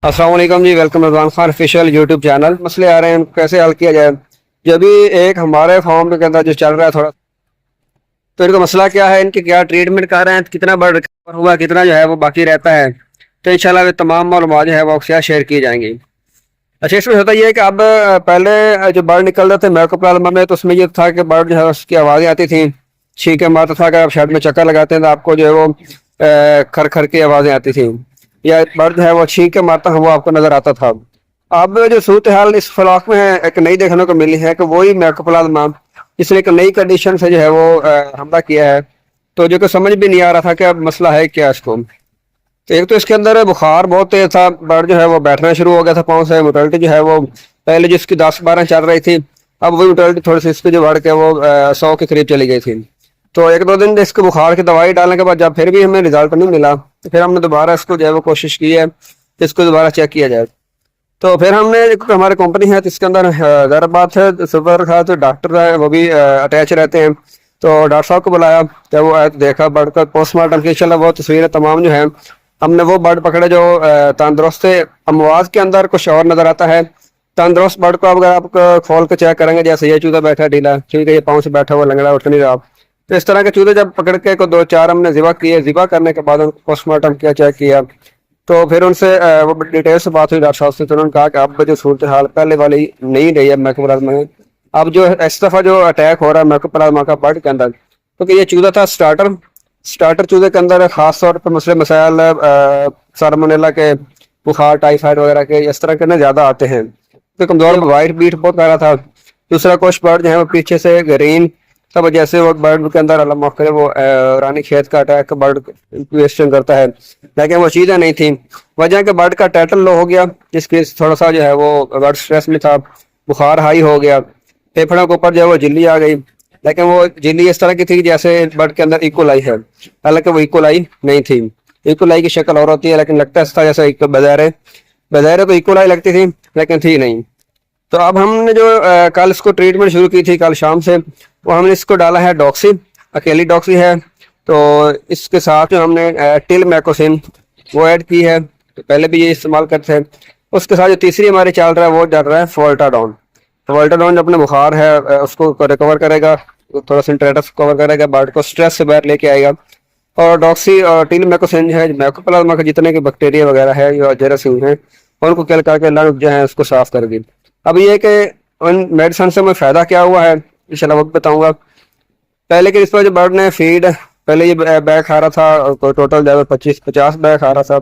अस्सलाम वालेकुम जी। Welcome Rizwan Khan official YouTube channel. मसले आ रहे हैं, कैसे हल किया जाए। जो भी एक हमारे फॉर्म के अंदर जो चल रहा है थोड़ा, तो इनका मसला क्या है, इनकी क्या ट्रीटमेंट कर रहे हैं, कितना ब्लड रिकवर हुआ, कितना जो है वो बाकी रहता है। तो इंशाल्लाह वे तमाम मालूमात जो है वो आपसे शेयर की जाएंगी। अच्छा, इसमें होता ये है कि अब पहले जो ब्लड निकल रहे थे मैकोप्लाज्मा में, तो उसमें ये था कि ब्लड जो है उसकी आवाज़ें आती थी, छींके मारता था। अगर आप शर्ट में चक्कर लगाते हैं तो आपको जो है वो खर खर की आवाज़ें आती थी, या ब्लड जो है वो छींक के मारता है वो आपको नजर आता था। अब जो सूरत हाल इस फ्लॉक में है, एक नई देखने को मिली है कि वही मैकोप्लाज्मा इसने एक नई कंडीशन से जो है वो हमला किया है। तो जो कि समझ भी नहीं आ रहा था कि अब मसला है क्या इसको। तो एक तो इसके अंदर बुखार बहुत तेज था, ब्लड जो है वो बैठना शुरू हो गया था पाँव से। मोटालिटी जो है वो पहले जिसकी 10-12 चल रही थी, अब वही मोटालिटी थोड़ी सी इसकी जो बढ़ के वो 100 के करीब चली गई थी। तो एक दो दिन इसके बुखार की दवाई डालने के बाद जब फिर भी हमें रिजल्ट नहीं मिला, तो फिर हमने दोबारा इसको जो है वो कोशिश की है कि इसको दोबारा चेक किया जाए। तो फिर हमने हमारी कंपनी है तो इसके अंदर हैदराबाद है सुपर खास तो डॉक्टर है, वो भी अटैच रहते हैं। तो डॉक्टर साहब को बुलाया, जब वो देखा ब्लड का पोस्टमार्टम की, इंशाल्लाह वो तस्वीरें तमाम जो है हमने वो ब्लड पकड़े जो तंदुरुस्त है। अमवाज के अंदर कुछ और नजर आता है। तंदुरुस्त ब्लड को अगर आप खोल के चेक करेंगे, जैसे ये चूजा बैठा ढीला, ठीक है, ये पाँव से बैठा हुआ लंगड़ा उठ नहीं रहा, तो इस तरह के चूजे जब पकड़ के को 2-4 हमने ज़िबा किए। ज़िबा करने के बाद पोस्टमार्टम किया, चेक किया। तो फिर उनसे वो डिटेल से बात हुई डॉक्टर साहब से। तो उन्होंने कहा कि अब जो सूरत हाल पहले वाली नहीं रही है मैकोप्लाज्मा में, अब जो इस दफ़ा जो अटैक हो रहा है मैकोप्लाज्मा का ब्लड के अंदर, क्योंकि ये चूजा था स्टार्टर चूजे के अंदर खास तौर पर मसले मसाइल साल्मोनेला के, बुखार, टाइफाइड वगैरह के इस तरह के ना ज़्यादा आते हैं। तो कमजोर वाइट बीट बहुत आ रहा था। दूसरा कुछ ब्लड जो है वो पीछे से ग्रीन, तब जैसे वो बर्ड के अंदर अल्लाह माफ करे वो रानी खेत का अटैक बर्ड क्वेश्चन करता है, लेकिन वो चीज़ें नहीं थी। वजह कि बर्ड का टाइटल लो हो गया, जिसकी थोड़ा सा जो है वो बर्ड स्ट्रेस में था, बुखार हाई हो गया, फेफड़ों के ऊपर जो है वो झिल्ली आ गई। लेकिन वो झिल्ली इस तरह की थी जैसे बर्ड के अंदर इकोलाई है, हालांकि वो इकोलाई नहीं थी। इकोलाई की शक्ल और होती है, लेकिन लगता था जैसे बज़ाहिर बज़ाहिर तो इकोलाई लगती थी, लेकिन थी नहीं। तो अब हमने जो कल इसको ट्रीटमेंट शुरू की थी कल शाम से, वो हमने इसको डाला है डॉक्सी, अकेली डॉक्सी है। तो इसके साथ जो हमने टिल मैकोसिन वो ऐड की है, तो पहले भी ये इस्तेमाल करते हैं। उसके साथ जो तीसरी हमारी चल रहा है वो चल रहा है फोल्टाडॉन। तो फोल्टाडॉन जो अपने बुखार है उसको रिकवर करेगा, थोड़ा सिंट्रेटस कवर करेगा, बर्ड को स्ट्रेस से बाहर लेके आएगा। और डॉक्सी और टिल मैकोसिन जो है मैकोप्लाज्मा के जितने के बैक्टीरिया वगैरह है या जेरासिम है उनको किल करके लंग जो है उसको साफ कर दी। अब ये कि उन मेडिसिन से हमें फ़ायदा क्या हुआ है इंशाल्लाह वक्त बताऊंगा। पहले के इस पर जो बर्ड ने फीड पहले ये बैग खा रहा था, टोटल जो है 25-50 बैग खा रहा था।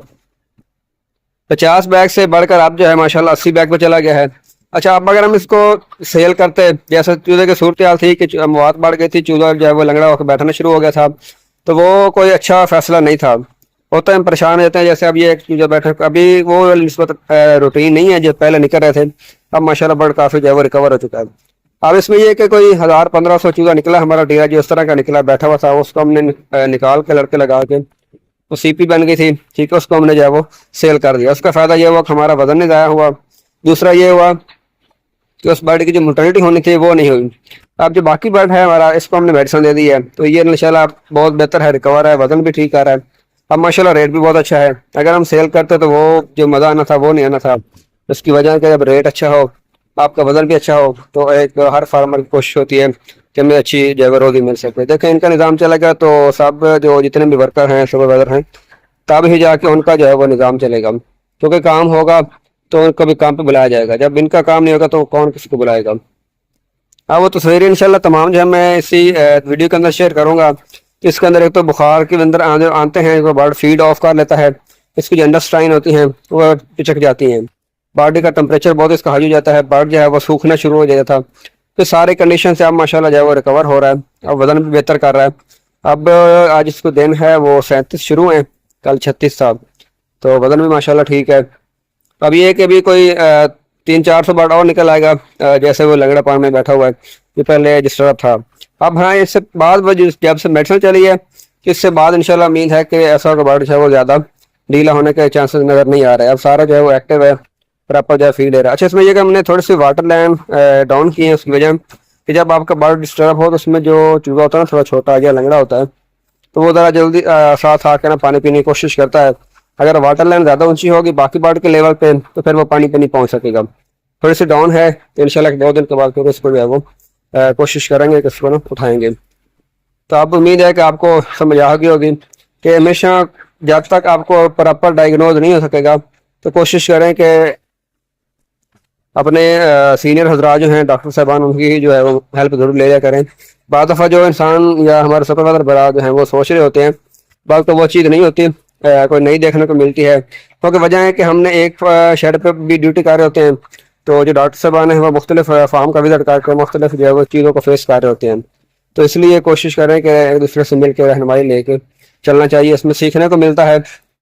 50 बैग से बढ़कर अब जो है माशाल्लाह 80 बैग पे चला गया है। अच्छा, अब अगर हम इसको सेल करते, जैसे चूजे की सूरत हाल थी कि मौत बढ़ गई थी, चूजा जो है वो लंगड़ा होकर बैठना शुरू हो गया था, तो वो कोई अच्छा फैसला नहीं था। होता है हम परेशान रहते हैं, जैसे अब ये एक चूजा बैठा, अभी वो निस्बत रूटीन नहीं है जो पहले निकल रहे थे। अब माशाल्लाह बर्ड काफ़ी जो है वो रिकवर हो चुका है। अब इसमें ये कि कोई 1000-1500 चूजा निकला हमारा डेरा जो इस तरह का निकला बैठा हुआ था, उसको हमने निकाल के लड़के लगा के वो सीपी बन गई थी, ठीक है, उसको हमने जो है वो सेल कर दिया। उसका फायदा ये हुआ कि हमारा वजन नहीं ज़ाया हुआ। दूसरा ये हुआ कि उस बर्ड की जो मोर्टेलिटी होनी थी वो नहीं हुई। अब जो बाकी बर्ड है हमारा, इसको हमने मेडिसिन दे दी है, तो ये इंशाल्लाह बहुत बेहतर है, रिकवर है, वजन भी ठीक आ रहा है। अब माशाल्लाह रेट भी बहुत अच्छा है। अगर हम सेल करते तो वो जो मज़ा आना था वो नहीं आना था। उसकी वजह कि जब रेट अच्छा हो, आपका वजन भी अच्छा हो, तो एक हर फार्मर की कोशिश होती है कि हमें अच्छी जगह रोजी मिल सके। देखें इनका निज़ाम चलेगा तो सब जो जितने भी वर्कर हैं, सुपरवाइजर हैं, तब ही जाके उनका जो है वो निज़ाम चलेगा। क्योंकि काम होगा तो उनको भी काम पे बुलाया जाएगा, जब इनका काम नहीं होगा तो कौन किसको बुलाएगा। हाँ, वो तस्वीरें इंशाल्लाह तमाम जो है मैं इसी वीडियो के अंदर शेयर करूँगा। इसके अंदर एक तो बुखार के अंदर आते हैं, वो बर्ड फीड ऑफ कर लेता है, इसकी जो अंडरस्टाइन होती हैं वो पिचक जाती हैं, बॉडी का टेम्परेचर बहुत इसका हाई हो जाता है, बर्ड जो है वो सूखना शुरू हो जाता था। तो सारे कंडीशन से अब माशाल्लाह जो है वो रिकवर हो रहा है, अब वजन भी बेहतर कर रहा है। अब आज इसको दिन है वो 37 शुरू है, कल 36 था, तो वजन भी माशाल्लाह ठीक है। अब ये कि अभी कोई 300-400 बर्ड और निकल आएगा, जैसे वो लंगड़ा पान में बैठा हुआ है, ये पहले डिस्टर्ब था। अब हाँ, इससे बाद जब से मेडिसिन चली है, इससे बाद इंशाल्लाह उम्मीद है कि ऐसा बर्ड जो है वो ज़्यादा ढीला होने के चांसेस नज़र नहीं आ रहे हैं। अब सारा जो है वो एक्टिव है, प्रॉपर जो है फीड ले रहा है। अच्छा, इसमें यह कि हमने थोड़ी सी वाटर लाइन डाउन की है, उसकी वजह कि जब आपका बर्ड डिस्टर्ब हो तो उसमें जो चूजा होता है ना थोड़ा छोटा या लंगड़ा होता है, तो वो ज़रा जल्दी साथ आकर ना पानी पीने की कोशिश करता है। اگر واٹر لائن زیادہ اونچی ہوگی باقی باڑ کے لیول پہ تو پھر وہ پانی پہ نہیں پہنچ سکے گا. تھوڑی سی ڈاؤن ہے تو انشاءاللہ 2 دن کے بعد پھر اس کو جو ہے وہ کوشش کریں گے کہ اس کو نا اٹھائیں گے. تو اب امید ہے کہ آپ کو سمجھ آ گئی ہوگی کہ ہمیشہ جب تک آپ کو پراپر ڈائگنوز نہیں ہو سکے گا تو کوشش کریں کہ اپنے سینئر حضرات جو ہیں ڈاکٹر صاحبان ان کی جو ہے وہ ہیلپ ضرور لے لیا کریں. بعض دفعہ جو انسان یا ہمارے سپروائزر براد جو ہیں وہ سوچ رہے ہوتے ہیں بعض تو وہ چیز نہیں ہوتی, کوئی نئی دیکھنے کو ملتی ہے. کیونکہ وجہ ہے کہ ہم نے ایک شیڈ پہ بھی ڈیوٹی کر رہے ہوتے ہیں تو جو ڈاکٹر صاحبان ہیں وہ مختلف فارم کا وزٹ کر کے مختلف جو ہے وہ چیزوں کو فیس کر رہے ہوتے ہیں. تو اس لیے کوشش کریں کہ ایک دوسرے سے مل کے رہنمائی لے کے چلنا چاہیے, اس میں سیکھنے کو ملتا ہے.